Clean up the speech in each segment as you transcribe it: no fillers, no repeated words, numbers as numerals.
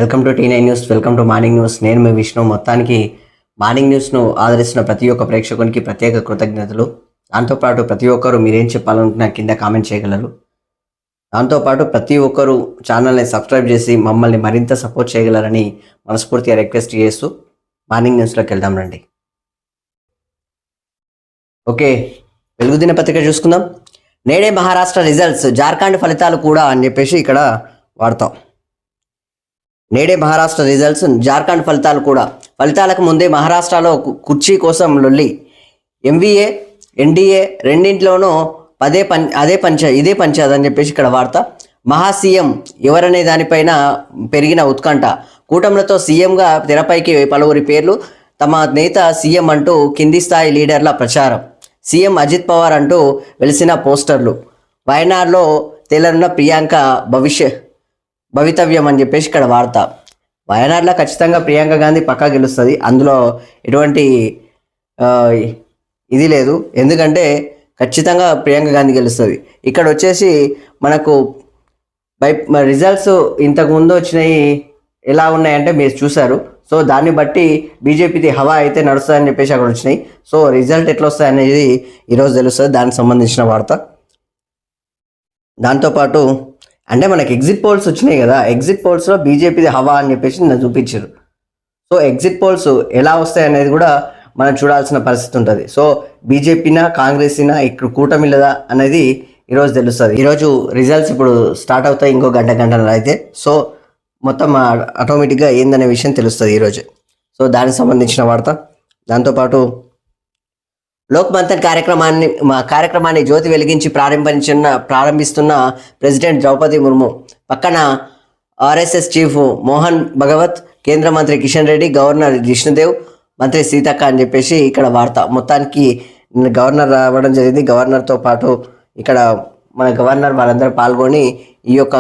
Welcome to T9 news. Welcome to morning news. నేను మీ విష్ణు. మొత్తానికి మార్నింగ్ న్యూస్ను ఆదరిస్తున్న ప్రతి ఒక్క ప్రేక్షకునికి ప్రత్యేక కృతజ్ఞతలు. దాంతోపాటు ప్రతి ఒక్కరు మీరేం చెప్పాలనుకున్నా కింద కామెంట్ చేయగలరు. దాంతోపాటు ప్రతి ఒక్కరు ఛానల్ని సబ్స్క్రైబ్ చేసి మమ్మల్ని మరింత సపోర్ట్ చేయగలరని మనస్ఫూర్తిగా రిక్వెస్ట్ చేస్తూ మార్నింగ్ న్యూస్లోకి వెళ్దాం రండి. ఓకే, వెలుగు దినపత్రిక చూసుకుందాం. నేడే మహారాష్ట్ర రిజల్ట్స్, జార్ఖండ్ ఫలితాలు కూడా అని చెప్పేసి ఇక్కడ వాడతాం. నేడే మహారాష్ట్ర రిజల్ట్స్, జార్ఖండ్ ఫలితాలు కూడా. ఫలితాలకు ముందే మహారాష్ట్రలో కుర్చీ కోసం లొల్లి. ఎంవీఏ ఎన్డీఏ రెండింటిలోనూ ఇదే పంచాయత్ అని చెప్పేసి ఇక్కడ వార్త. మహా సీఎం ఎవరనే దానిపైన పెరిగిన ఉత్కంఠ. కూటములతో సీఎంగా తెరపైకి పలువురి పేర్లు. తమ నేత సీఎం అంటూ కింది స్థాయి లీడర్ల ప్రచారం. సీఎం అజిత్ పవార్ అంటూ వెలిసిన పోస్టర్లు. వయనాడ్లో తేలనున్న ప్రియాంక భవితవ్యం అని చెప్పేసి ఇక్కడ వార్త. వయనాడులో ఖచ్చితంగా ప్రియాంక గాంధీ పక్కా గెలుస్తుంది, అందులో ఎటువంటి ఇది లేదు. ఎందుకంటే ఖచ్చితంగా ప్రియాంక గాంధీ గెలుస్తుంది. ఇక్కడ వచ్చేసి మనకు రిజల్ట్స్ ఇంతకుముందు వచ్చినాయి ఎలా ఉన్నాయంటే మీరు చూసారు. సో దాన్ని బట్టి బీజేపీది హవా అయితే నడుస్తుందని చెప్పేసి అక్కడ వచ్చినాయి. సో రిజల్ట్ ఎట్లా వస్తాయి అనేది ఈరోజు తెలుస్తుంది, దానికి సంబంధించిన వార్త. దాంతోపాటు అంటే మనకి ఎగ్జిట్ పోల్స్ వచ్చినాయి కదా, ఎగ్జిట్ పోల్స్లో బీజేపీది హవా అని చెప్పేసి నేను చూపించారు. సో ఎగ్జిట్ పోల్స్ ఎలా వస్తాయి అనేది కూడా మనం చూడాల్సిన పరిస్థితి ఉంటుంది. సో బీజేపీనా కాంగ్రెస్నా ఇక్కడ కూటమిలదా అనేది ఈరోజు తెలుస్తుంది. ఈరోజు రిజల్ట్స్ ఇప్పుడు స్టార్ట్ అవుతాయి, ఇంకో గంటన్నర అయితే. సో మొత్తం ఆటోమేటిక్గా ఏందనే విషయం తెలుస్తుంది ఈరోజు. సో దానికి సంబంధించిన వార్త. దాంతోపాటు లోక్ మంథన్ కార్యక్రమాన్ని జ్యోతి వెలిగించి ప్రారంభిస్తున్న ప్రెసిడెంట్ ద్రౌపది ముర్ము. పక్కన ఆర్ఎస్ఎస్ చీఫ్ మోహన్ భగవత్, కేంద్ర మంత్రి కిషన్ రెడ్డి, గవర్నర్ జిష్ణుదేవ్, మంత్రి సీతక్క అని చెప్పేసి ఇక్కడ వార్త. మొత్తానికి గవర్నర్ రావడం జరిగింది. గవర్నర్తో పాటు ఇక్కడ మన గవర్నర్ వాళ్ళందరూ పాల్గొని ఈ యొక్క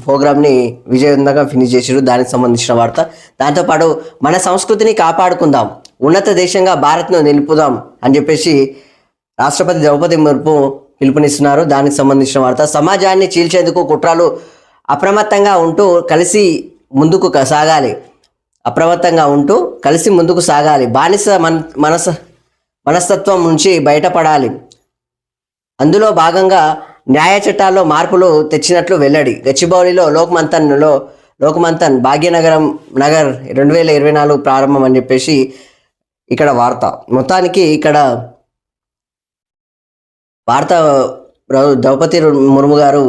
ప్రోగ్రామ్ని విజయవంతంగా ఫినిష్ చేసారు. దానికి సంబంధించిన వార్త. దాంతోపాటు మన సంస్కృతిని కాపాడుకుందాం, ఉన్నత దేశంగా భారత్ను నిలుపుదాం అని చెప్పేసి రాష్ట్రపతి ద్రౌపది ముర్ము పిలుపునిస్తున్నారు. దానికి సంబంధించిన వార్త. సమాజాన్ని చీల్చేందుకు కుట్రలు, అప్రమత్తంగా ఉంటూ కలిసి ముందుకు సాగాలి. బానిస మనస్తత్వం నుంచి బయటపడాలి. అందులో భాగంగా న్యాయ చట్టాల్లో మార్పులు తెచ్చినట్లు వెల్లడి. గచ్చిబౌలిలో లోక్ మంథన్ భాగ్యనగర్ 2024 ప్రారంభం అని చెప్పేసి ఇక్కడ వార్త. మొత్తానికి ఇక్కడ వార్త ద్రౌపది ముర్ము గారు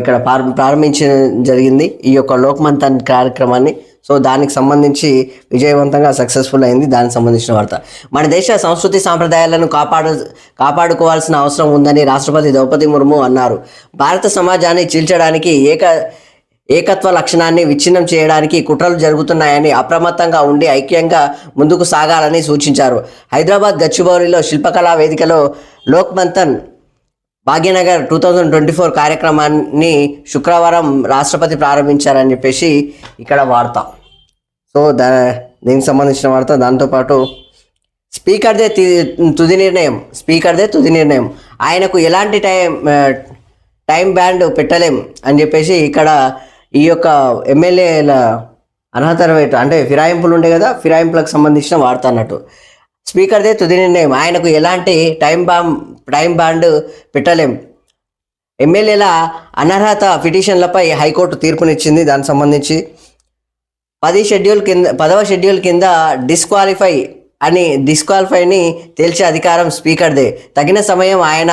ఇక్కడ ప్రారంభించడం జరిగింది ఈ యొక్క లోక్ మంథన్ కార్యక్రమాన్ని. సో దానికి సంబంధించి విజయవంతంగా సక్సెస్ఫుల్ అయింది. దానికి సంబంధించిన వార్త. మన దేశ సంస్కృతి సాంప్రదాయాలను కాపాడుకోవాల్సిన అవసరం ఉందని రాష్ట్రపతి ద్రౌపది ముర్ము అన్నారు. భారత సమాజాన్ని చీల్చడానికి, ఏకత్వ లక్షణాన్ని విచ్ఛిన్నం చేయడానికి కుట్రలు జరుగుతున్నాయని, అప్రమత్తంగా ఉండి ఐక్యంగా ముందుకు సాగాలని సూచించారు. హైదరాబాద్ గచ్చిబౌలిలో శిల్పకళా వేదికలో లోక్ మంథన్ భాగ్యనగర్ 2024 కార్యక్రమాన్ని శుక్రవారం రాష్ట్రపతి ప్రారంభించారని చెప్పేసి ఇక్కడ వార్త. సో దీనికి సంబంధించిన వార్త. దాంతోపాటు స్పీకర్దే తుది నిర్ణయం, ఆయనకు ఎలాంటి టైం బ్యాండ్ పెట్టలేం అని చెప్పేసి ఇక్కడ ఈ యొక్క ఎమ్మెల్యేల అర్హత అంటే ఫిరాయింపులు ఉండే కదా, ఫిరాయింపులకు సంబంధించిన వార్త అన్నట్టు. స్పీకర్దే తుది నిర్ణయం, ఆయనకు ఎలాంటి టైం బాండ్ పెట్టలేం. ఎమ్మెల్యేల అనర్హత పిటిషన్లపై హైకోర్టు తీర్పునిచ్చింది. దానికి సంబంధించి 10వ షెడ్యూల్ కింద డిస్క్వాలిఫైని తేల్చే అధికారం స్పీకర్దే. తగిన సమయం ఆయన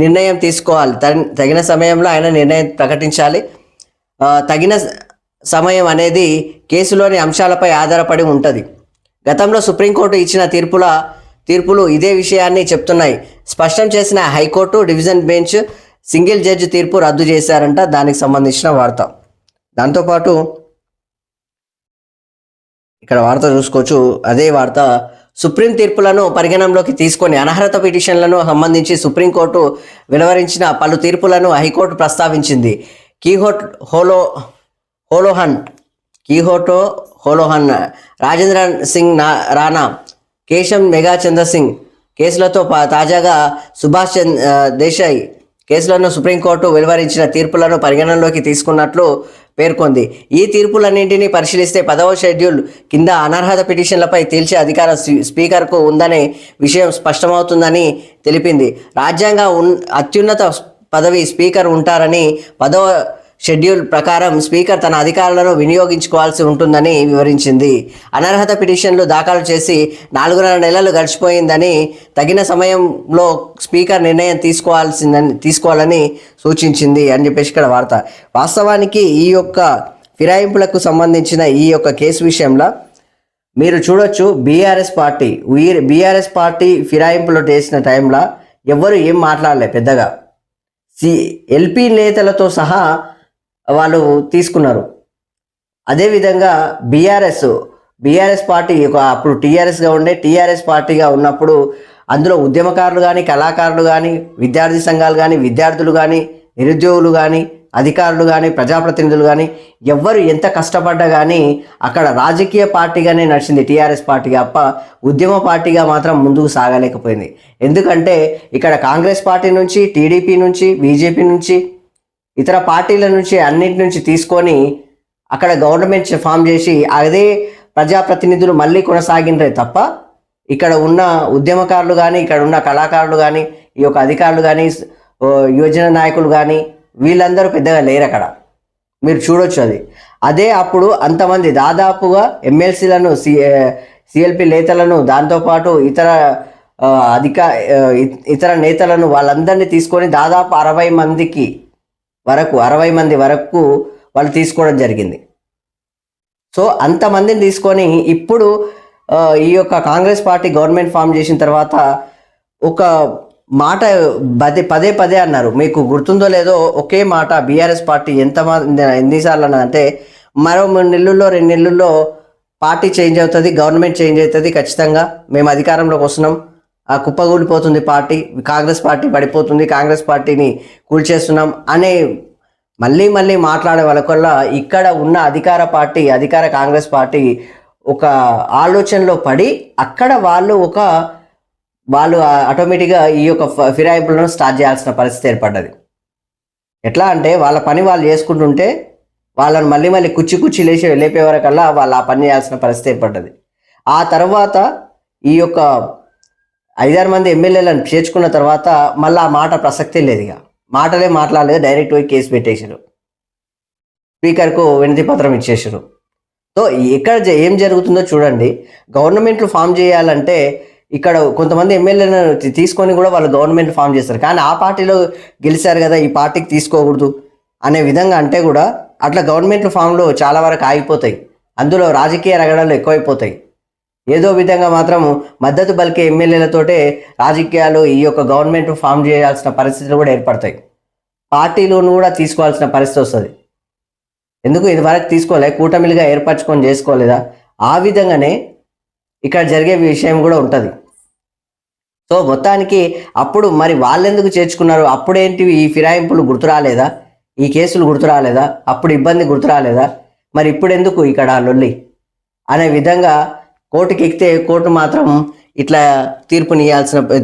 నిర్ణయం తీసుకోవాలి. తగిన సమయంలో ఆయన నిర్ణయం ప్రకటించాలి. తగిన సమయం అనేది కేసులోని అంశాలపై ఆధారపడి ఉంటుంది. గతంలో సుప్రీంకోర్టు ఇచ్చిన తీర్పులు ఇదే విషయాన్ని చెప్తున్నాయి. స్పష్టం చేసిన high court division bench single judge తీర్పు రద్దు చేశారంట. దానికి సంబంధించిన వార్త. దాంతోపాటు ఇక్కడ వార్త చూసుకోవచ్చు. అదే వార్త. సుప్రీం తీర్పులను పరిగణనలోకి తీసుకొని అనర్హత పిటిషన్లను సంబంధించి సుప్రీంకోర్టు వెలువరించిన పలు తీర్పులను హైకోర్టు ప్రస్తావించింది. హోలోహన్, రాజేంద్ర సింగ్ రాణా, కేశం మెగా చంద్ర సింగ్ కేసులతో తాజాగా సుభాష్ దేశాయ్ కేసులను సుప్రీంకోర్టు వెలువరించిన తీర్పులను పరిగణనలోకి తీసుకున్నట్లు పేర్కొంది. ఈ తీర్పులన్నింటినీ పరిశీలిస్తే 10వ షెడ్యూల్ కింద అనర్హత పిటిషన్లపై తేల్చే అధికారం స్పీకర్కు ఉందనే విషయం స్పష్టమవుతుందని తెలిపింది. రాజ్యాంగ అత్యున్నత పదవి స్పీకర్ ఉంటారని 10వ షెడ్యూల్ ప్రకారం స్పీకర్ తన అధికారాలను వినియోగించుకోవాల్సి ఉంటుందని వివరించింది. అనర్హత పిటిషన్లు దాఖలు చేసి 4 నెలలు గడిచిపోయిందని, తగిన సమయంలో స్పీకర్ నిర్ణయం తీసుకోవాలని సూచించింది అని చెప్పేసి ఇక్కడ వార్త. వాస్తవానికి ఈ యొక్క ఫిరాయింపులకు సంబంధించిన ఈ యొక్క కేసు విషయంలో మీరు చూడొచ్చు, బీఆర్ఎస్ పార్టీ ఫిరాయింపులు చేసిన టైంలో ఎవ్వరు ఏం మాట్లాడలే పెద్దగా. ఎల్పీ నేతలతో సహా వాళ్ళు తీసుకున్నారు. అదేవిధంగా బీఆర్ఎస్ పార్టీ అప్పుడు టీఆర్ఎస్గా ఉండే, టీఆర్ఎస్ పార్టీగా ఉన్నప్పుడు అందులో ఉద్యమకారులు కానీ, కళాకారులు కానీ, విద్యార్థి సంఘాలు కానీ, విద్యార్థులు కానీ, నిరుద్యోగులు కానీ, అధికారులు కానీ, ప్రజాప్రతినిధులు కానీ ఎవ్వరు ఎంత కష్టపడ్డా కానీ అక్కడ రాజకీయ పార్టీగానే నడిచింది టీఆర్ఎస్ పార్టీగా. ఉద్యమ పార్టీగా మాత్రం ముందుకు సాగలేకపోయింది. ఎందుకంటే ఇక్కడ కాంగ్రెస్ పార్టీ నుంచి, టీడీపీ నుంచి, బీజేపీ నుంచి, ఇతర పార్టీల నుంచి అన్నింటి నుంచి తీసుకొని అక్కడ గవర్నమెంట్ ఫామ్ చేసి అదే ప్రజాప్రతినిధులు మళ్ళీ కొనసాగిండ్రే తప్ప ఇక్కడ ఉన్న ఉద్యమకారులు కానీ, ఇక్కడ ఉన్న కళాకారులు కానీ, ఈ యొక్క అధికారులు కానీ, యువజన నాయకులు కానీ వీళ్ళందరూ పెద్దగా లేరు అక్కడ. మీరు చూడొచ్చు అదే అప్పుడు అంతమంది దాదాపుగా ఎమ్మెల్సీలను, సిఎల్పి నేతలను, దాంతోపాటు ఇతర నేతలను వాళ్ళందరినీ తీసుకొని దాదాపు 60 మంది వరకు వాళ్ళు తీసుకోవడం జరిగింది. సో అంతమందిని తీసుకొని ఇప్పుడు ఈ యొక్క కాంగ్రెస్ పార్టీ గవర్నమెంట్ ఫామ్ చేసిన తర్వాత ఒక మాట పదే అన్నారు. మీకు గుర్తుందో లేదో, ఒకే మాట బీఆర్ఎస్ పార్టీ ఎన్నిసార్లు అన్నదంటే, మరో 3 నెలల్లో 2 నెలల్లో పార్టీ చేంజ్ అవుతుంది, గవర్నమెంట్ చేంజ్ అవుతుంది, ఖచ్చితంగా మేము అధికారంలోకి వస్తున్నాం, కుప్పగూలిపోతుంది పార్టీ, కాంగ్రెస్ పార్టీ పడిపోతుంది, కాంగ్రెస్ పార్టీని కూల్చేస్తున్నాం అనే మళ్ళీ మాట్లాడే వాళ్ళకల్లా ఇక్కడ ఉన్న అధికార కాంగ్రెస్ పార్టీ ఒక ఆలోచనలో పడి అక్కడ వాళ్ళు ఆటోమేటిక్గా ఈ యొక్క ఫిరాయింపులను స్టార్ట్ చేయాల్సిన పరిస్థితి ఏర్పడ్డది. ఎట్లా అంటే వాళ్ళ పని వాళ్ళు చేసుకుంటుంటే వాళ్ళని మళ్ళీ కుచ్చి లేపే వరకల్లా వాళ్ళు ఆ పని చేయాల్సిన పరిస్థితి ఏర్పడ్డది. ఆ తర్వాత ఈ యొక్క 5-6 మంది ఎమ్మెల్యేలను చేర్చుకున్న తర్వాత మళ్ళీ ఆ మాట ప్రసక్తే లేదు. ఇక మాటలే మాట్లాడలేదు, డైరెక్ట్ పోయి కేసు పెట్టేసారు, స్పీకర్కు వినతి పత్రం ఇచ్చేసారు. సో ఇక్కడ ఏం జరుగుతుందో చూడండి. గవర్నమెంట్లు ఫామ్ చేయాలంటే ఇక్కడ కొంతమంది ఎమ్మెల్యేలను తీసుకొని కూడా వాళ్ళు గవర్నమెంట్ ఫామ్ చేస్తారు, కానీ ఆ పార్టీలో గెలిచారు కదా, ఈ పార్టీకి తీసుకోకూడదు అనే విధంగా అంటే కూడా అట్లా గవర్నమెంట్ ఫామ్లో చాలా వరకు ఆగిపోతాయి. అందులో రాజకీయ రగడలు ఎక్కువైపోతాయి. ఏదో విధంగా మాత్రం మద్దతు పలికే ఎమ్మెల్యేలతోటే రాజకీయాలు ఈ యొక్క గవర్నమెంట్ ఫామ్ చేయాల్సిన పరిస్థితులు కూడా ఏర్పడతాయి. పార్టీలను కూడా తీసుకోవాల్సిన పరిస్థితి వస్తుంది. ఎందుకు ఇదివరకు తీసుకోలే, కూటమిలుగా ఏర్పరచుకొని చేసుకోలేదా? ఆ విధంగానే ఇక్కడ జరిగే విషయం కూడా ఉంటుంది. సో మొత్తానికి అప్పుడు మరి వాళ్ళెందుకు చేర్చుకున్నారు? అప్పుడేంటి ఈ ఫిరాయింపులు గుర్తు రాలేదా? ఈ కేసులు గుర్తు రాలేదా? అప్పుడు ఇబ్బంది గుర్తు రాలేదా? మరి ఇప్పుడు ఎందుకు ఇక్కడ అనే విధంగా కోర్టుకి ఎక్కితే కోర్టు మాత్రం ఇట్లా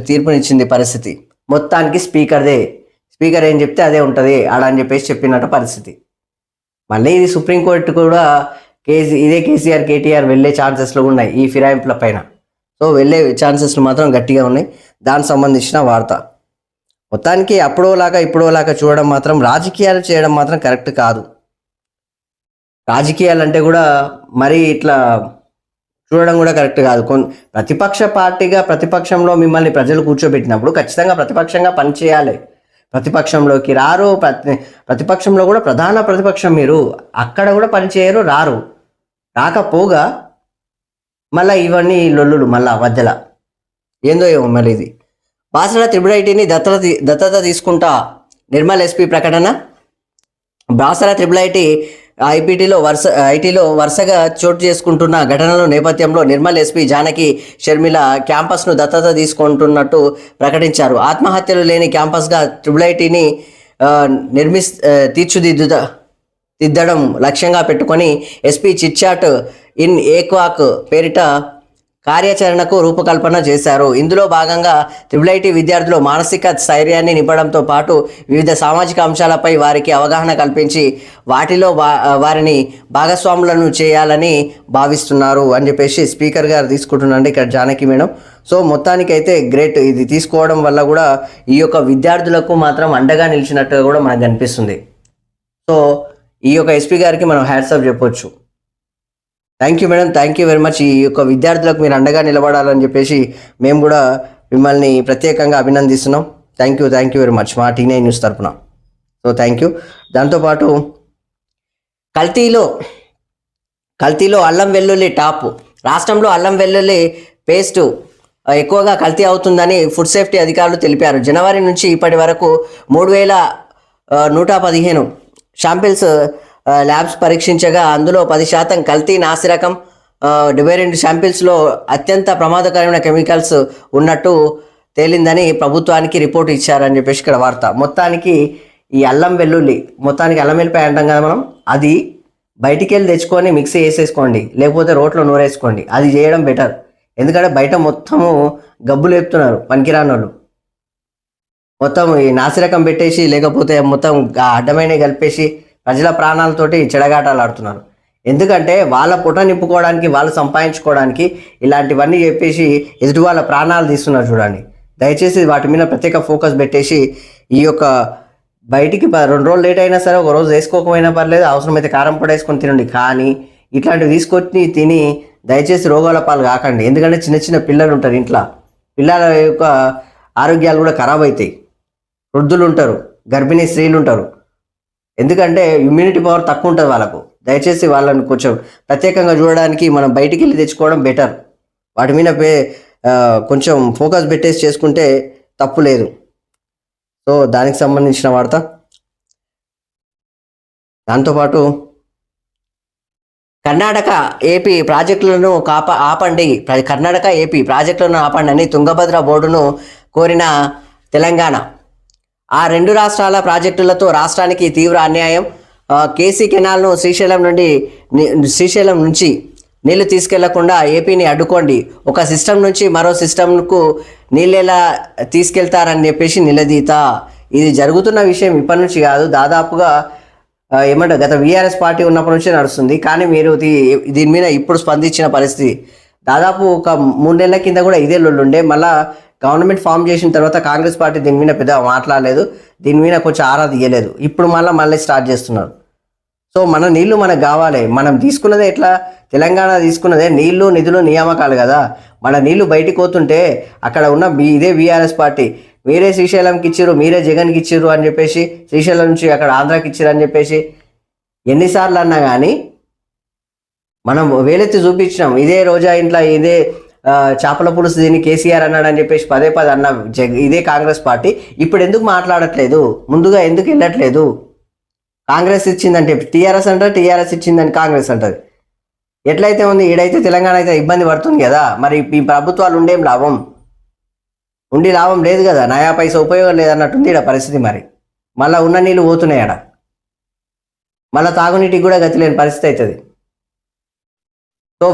తీర్పునిచ్చింది పరిస్థితి. మొత్తానికి స్పీకర్ ఏం చెప్తే అదే ఉంటుంది అని చెప్పేసి చెప్పినట్టు పరిస్థితి. మళ్ళీ ఇది సుప్రీంకోర్టు కూడా ఇదే కేసీఆర్ కేటీఆర్ వెళ్ళే ఛాన్సెస్లు ఉన్నాయి ఈ ఫిరాయింపుల పైన. సో వెళ్ళే ఛాన్సెస్లు మాత్రం గట్టిగా ఉన్నాయి. దానికి సంబంధించిన వార్త. మొత్తానికి ఇప్పుడోలాగా చూడడం మాత్రం, రాజకీయాలు చేయడం మాత్రం కరెక్ట్ కాదు. రాజకీయాలు అంటే కూడా మరీ ఇట్లా చూడడం కూడా కరెక్ట్ కాదు. ప్రతిపక్ష పార్టీగా ప్రతిపక్షంలో మిమ్మల్ని ప్రజలు కూర్చోబెట్టినప్పుడు ఖచ్చితంగా ప్రతిపక్షంగా పనిచేయాలి. ప్రతిపక్షంలోకి రారు, ప్రతిపక్షంలో కూడా ప్రధాన ప్రతిపక్షం మీరు, అక్కడ కూడా పనిచేయరు, రాకపోగా మళ్ళీ ఇవన్నీ లొల్లులు మళ్ళా మధ్యలో ఏందో ఏమో. మళ్ళీ ఇది బాసర త్రిబుల్ ఐటీని దత్తత తీసుకుంటా నిర్మల్ ఎస్పీ ప్రకటన. బాసర త్రిబుల్ ఐటీలో వరుసగా చోటు చేసుకుంటున్న ఘటనల నేపథ్యంలో నిర్మల్ ఎస్పీ జానకి షర్మిల క్యాంపస్ను దత్తత తీసుకుంటున్నట్టు ప్రకటించారు. ఆత్మహత్యలు లేని క్యాంపస్గా త్రిబుల్ ఐటీని తీర్చిదిద్దడం లక్ష్యంగా పెట్టుకొని ఎస్పీ చిట్చాట్ ఇన్ ఏక్వాక్ పేరిట కార్యాచరణకు రూపకల్పన చేశారు. ఇందులో భాగంగా IIIT విద్యార్థులు మానసిక స్థైర్యాన్ని నింపడంతో పాటు వివిధ సామాజిక అంశాలపై వారికి అవగాహన కల్పించి వాటిలో వారిని భాగస్వాములను చేయాలని భావిస్తున్నారు అని చెప్పేసి స్పీకర్ గారు తీసుకుంటున్నారండి ఇక్కడ జానకి మేడం. సో మొత్తానికైతే గ్రేట్, ఇది తీసుకోవడం వల్ల కూడా ఈ యొక్క విద్యార్థులకు మాత్రం అండగా నిలిచినట్టుగా కూడా మనకు కనిపిస్తుంది. సో ఈ యొక్క ఎస్పీ గారికి మనం హ్యాట్సాప్ చెప్పొచ్చు. Thank you madam, thank you very much. ఈ యొక్క విద్యార్థులకు మీరు అండగా నిలబడాలని చెప్పేసి మేము కూడా మిమ్మల్ని ప్రత్యేకంగా అభినందిస్తున్నాం. థ్యాంక్ యూ వెరీ మచ్ మా T9 న్యూస్ తరఫున. So thank you. దాంతోపాటు కల్తీలో అల్లం వెల్లుల్లి టాప్. రాష్ట్రంలో అల్లం వెల్లుల్లి పేస్ట్ ఎక్కువగా కల్తీ అవుతుందని ఫుడ్ సేఫ్టీ అధికారులు తెలిపారు. జనవరి నుంచి ఇప్పటి వరకు 3115 శాంపిల్స్ ల్యాబ్స్ పరీక్షించగా అందులో 10% కల్తీ నాసిరకం, 72 శాంపిల్స్లో అత్యంత ప్రమాదకరమైన కెమికల్స్ ఉన్నట్టు తేలిందని ప్రభుత్వానికి రిపోర్ట్ ఇచ్చారని చెప్పేసి ఇక్కడ వార్త. మొత్తానికి ఈ అల్లం వెల్లుల్లి, మొత్తానికి అల్లం వెల్లిపాయ అంటాం కదా మనం, అది బయటికి వెళ్ళి తెచ్చుకొని మిక్సీ వేసేసుకోండి, లేకపోతే రోట్లో నూరేసుకోండి. అది చేయడం బెటర్. ఎందుకంటే బయట మొత్తము గబ్బులు వేపుతున్నారు పనికిరాని వాళ్ళు. మొత్తం ఈ నాసిరకం పెట్టేసి లేకపోతే మొత్తం అడ్డమైన కలిపేసి ప్రజల ప్రాణాలతోటి చెడగాటాలు ఆడుతున్నారు. ఎందుకంటే వాళ్ళ పుట నింపుకోవడానికి, వాళ్ళు సంపాదించుకోవడానికి ఇలాంటివన్నీ చెప్పేసి ఎదుటి వాళ్ళ ప్రాణాలు తీస్తున్నారు చూడండి. దయచేసి వాటి మీద ప్రత్యేక ఫోకస్ పెట్టేసి ఈ యొక్క బయటికి 2 రోజులు లేట్ అయినా సరే, ఒక రోజు వేసుకోకపోయినా పర్లేదు, అవసరమైతే కారం పొడి వేసుకొని తినండి. కానీ ఇట్లాంటివి తీసుకొచ్చి తిని దయచేసి రోగాల పాలు కాకండి. ఎందుకంటే చిన్న చిన్న పిల్లలు ఉంటారు ఇంట్లో, పిల్లల యొక్క ఆరోగ్యాలు కూడా ఖరాబ్ అవుతాయి. వృద్ధులు ఉంటారు, గర్భిణీ స్త్రీలు ఉంటారు. ఎందుకంటే ఇమ్యూనిటీ పవర్ తక్కువ ఉంటుంది వాళ్ళకు. దయచేసి వాళ్ళని కొంచెం ప్రత్యేకంగా చూడడానికి మనం బయటికి వెళ్ళి తెచ్చుకోవడం బెటర్. వాటి మీద కొంచెం ఫోకస్ పెట్టేసి చేసుకుంటే తప్పు లేదు. సో దానికి సంబంధించిన వార్త. దాంతోపాటు కర్ణాటక ఏపీ ప్రాజెక్టులను ఆపండి అని తుంగభద్ర బోర్డును కోరిన తెలంగాణ. ఆ 2 రాష్ట్రాల ప్రాజెక్టులతో రాష్ట్రానికి తీవ్ర అన్యాయం. కేసీ కెనాల్ను శ్రీశైలం నుంచి నీళ్లు తీసుకెళ్లకుండా ఏపీని అడ్డుకోండి. ఒక సిస్టమ్ నుంచి మరో సిస్టమ్కు నీళ్ళెలా తీసుకెళ్తారని చెప్పేసి నిలదీత. ఇది జరుగుతున్న విషయం ఇప్పటి నుంచి కాదు, దాదాపుగా గత VRS పార్టీ ఉన్నప్పటి నుంచే నడుస్తుంది. కానీ మీరు దీని మీద ఇప్పుడు స్పందించిన పరిస్థితి. దాదాపు ఒక 3 నెలల కింద కూడా ఇదే లొల్లుండే. మళ్ళీ గవర్నమెంట్ ఫామ్ చేసిన తర్వాత కాంగ్రెస్ పార్టీ దీని మీద పెద్ద మాట్లాడలేదు, దీని మీద కొంచెం ఆరా తీయలేదు. ఇప్పుడు మళ్ళీ స్టార్ట్ చేస్తున్నారు. సో మన నీళ్లు మనకు కావాలి. మనం తీసుకున్నదే ఎట్లా, తెలంగాణ తీసుకున్నదే నీళ్లు, నిధులు, నియామకాలు కదా. మన నీళ్లు బయటికి పోతుంటే అక్కడ ఉన్న ఇదే VRS పార్టీ మీరే శ్రీశైలంకి ఇచ్చిర్రు, మీరే జగన్కి ఇచ్చిర్రు అని చెప్పేసి, శ్రీశైలం నుంచి అక్కడ ఆంధ్రాకి ఇచ్చిర్రు అని చెప్పేసి ఎన్నిసార్లు అన్నా కానీ మనం వేలెత్తి చూపించినాం. ఇదే రోజా ఇంట్లో ఇదే చేపల పులుసు దీన్ని కేసీఆర్ అన్నాడు అని చెప్పేసి పదే అన్న ఇదే కాంగ్రెస్ పార్టీ ఇప్పుడు ఎందుకు మాట్లాడట్లేదు, ముందుగా ఎందుకు వెళ్ళట్లేదు? కాంగ్రెస్ ఇచ్చిందంటే టీఆర్ఎస్ అంటారు, టీఆర్ఎస్ ఇచ్చిందని కాంగ్రెస్ అంటది. ఎట్లయితే ఉంది, ఈడైతే తెలంగాణ అయితే ఇబ్బంది పడుతుంది కదా. మరి ఈ ప్రభుత్వాలు ఉండేం లాభం లేదు కదా, నయా పైసా ఉపయోగం లేదన్నట్టుంది ఈడ పరిస్థితి. మరి మళ్ళీ ఉన్న నీళ్ళు పోతున్నాయి ఆడ, మళ్ళీ తాగునీటికి కూడా గతి లేని పరిస్థితి అవుతుంది. సో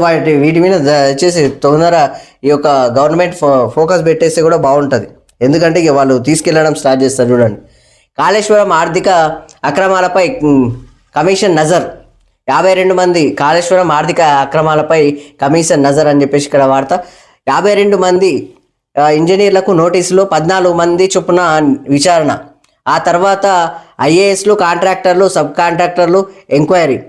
వీటి మీద వచ్చేసి తొందర ఈ యొక్క గవర్నమెంట్ ఫోకస్ పెట్టేస్తే కూడా బాగుంటుంది. ఎందుకంటే ఇక వాళ్ళు తీసుకెళ్లడం స్టార్ట్ చేస్తారు చూడండి. కాళేశ్వరం ఆర్థిక అక్రమాలపై కమిషన్ నజర్. 52 మంది కాళేశ్వరం ఆర్థిక అక్రమాలపై కమిషన్ నజర్ అని చెప్పేసి ఇక్కడ వార్త. 52 మంది ఇంజనీర్లకు నోటీసులు, 14 మంది చొప్పున విచారణ. ఆ తర్వాత IASలు, కాంట్రాక్టర్లు, సబ్ కాంట్రాక్టర్లు ఎంక్వైరీ.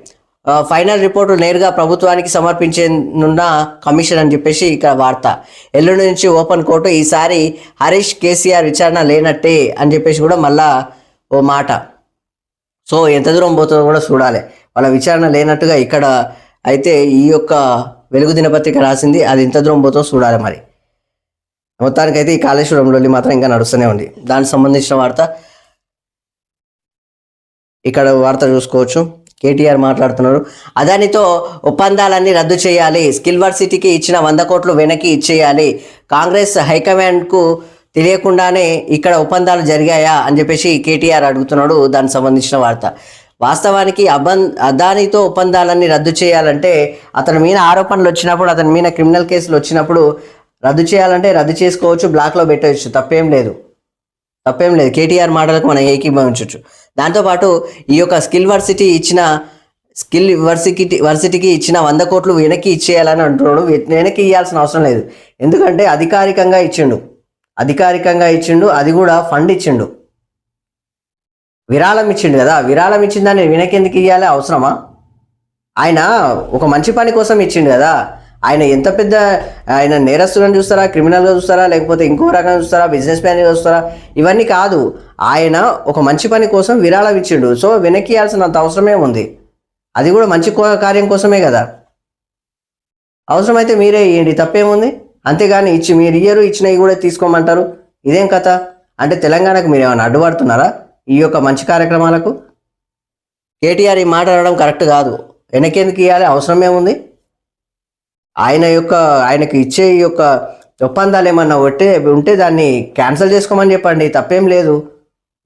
ఫైనల్ రిపోర్టు నేరుగా ప్రభుత్వానికి సమర్పించనున్న కమిషన్ అని చెప్పేసి ఇక్కడ వార్త. ఎల్లుండి నుంచి ఓపెన్ కోర్టు. ఈసారి హరీష్ కేసీఆర్ విచారణ లేనట్టే అని చెప్పేసి కూడా మళ్ళా ఓ మాట. సో ఎంత దూరం పోతుందో కూడా చూడాలి. వాళ్ళ విచారణ లేనట్టుగా ఇక్కడ అయితే ఈ యొక్క వెలుగు దినపత్రిక రాసింది, అది ఎంత దూరం పోతుందో చూడాలి. మరి మొత్తానికైతే ఈ కాళేశ్వరంలో మాత్రం ఇంకా నడుస్తూనే ఉంది. దానికి సంబంధించిన వార్త ఇక్కడ వార్త చూసుకోవచ్చు. కేటీఆర్ మాట్లాడుతున్నారు. అదానితో ఒప్పందాలన్నీ రద్దు చేయాలి, స్కిల్ వర్సిటీకి ఇచ్చిన 100 కోట్లు వెనక్కి ఇచ్చేయాలి, కాంగ్రెస్ హైకమాండ్కు తెలియకుండానే ఇక్కడ ఒప్పందాలు జరిగాయా అని చెప్పేసి కేటీఆర్ అడుగుతున్నాడు. దానికి సంబంధించిన వార్త. వాస్తవానికి అదానితో ఒప్పందాలన్నీ రద్దు చేయాలంటే అతని మీద ఆరోపణలు వచ్చినప్పుడు, అతని మీద క్రిమినల్ కేసులు వచ్చినప్పుడు రద్దు చేయాలంటే రద్దు చేసుకోవచ్చు, బ్లాక్లో పెట్టవచ్చు, తప్పేం లేదు. కేటీఆర్ మాటలకు మనం ఏకీభవించవచ్చు. దాంతోపాటు ఈ యొక్క స్కిల్ వర్సిటీకి ఇచ్చిన 100 కోట్లు వెనక్కి ఇచ్చేయాలని అంటున్నాడు. వెనక్కి ఇవ్వాల్సిన అవసరం లేదు, ఎందుకంటే అధికారికంగా ఇచ్చిండు. అది కూడా ఫండ్ ఇచ్చిండు, విరాళం ఇచ్చిండు కదా. విరాళం ఇచ్చిన దాన్ని వెనక్కి ఎందుకు ఇవ్వాలి? అవసరమా? ఆయన ఒక మంచి పని కోసం ఇచ్చిండు కదా. ఆయన ఎంత పెద్ద ఆయన నేరస్తులను చూస్తారా, క్రిమినల్గా చూస్తారా, లేకపోతే ఇంకో రకంగా చూస్తారా, బిజినెస్ మ్యాన్గా చూస్తారా? ఇవన్నీ కాదు. ఆయన ఒక మంచి పని కోసం విరాళం ఇచ్చిండు. సో వెనక్కి ఇవ్వాల్సినంత అవసరమే ఉంది. అది కూడా మంచి కార్యం కోసమే కదా. అవసరమైతే మీరే ఇవ్వండి, తప్పేముంది. అంతేగాని మీరు ఇచ్చినవి కూడా తీసుకోమంటారు. ఇదేం కథ? అంటే తెలంగాణకు మీరు ఏమైనా అడ్డుపడుతున్నారా ఈ యొక్క మంచి కార్యక్రమాలకు? కేటీఆర్ ఈ మాట అనడం కరెక్ట్ కాదు. వెనకెందుకు ఇవ్వాలి? అవసరమేముంది? ఆయనకు ఇచ్చే ఈ యొక్క ఒప్పందాలు ఏమన్నా ఉంటే దాన్ని క్యాన్సిల్ చేసుకోమని చెప్పండి, తప్పేం లేదు.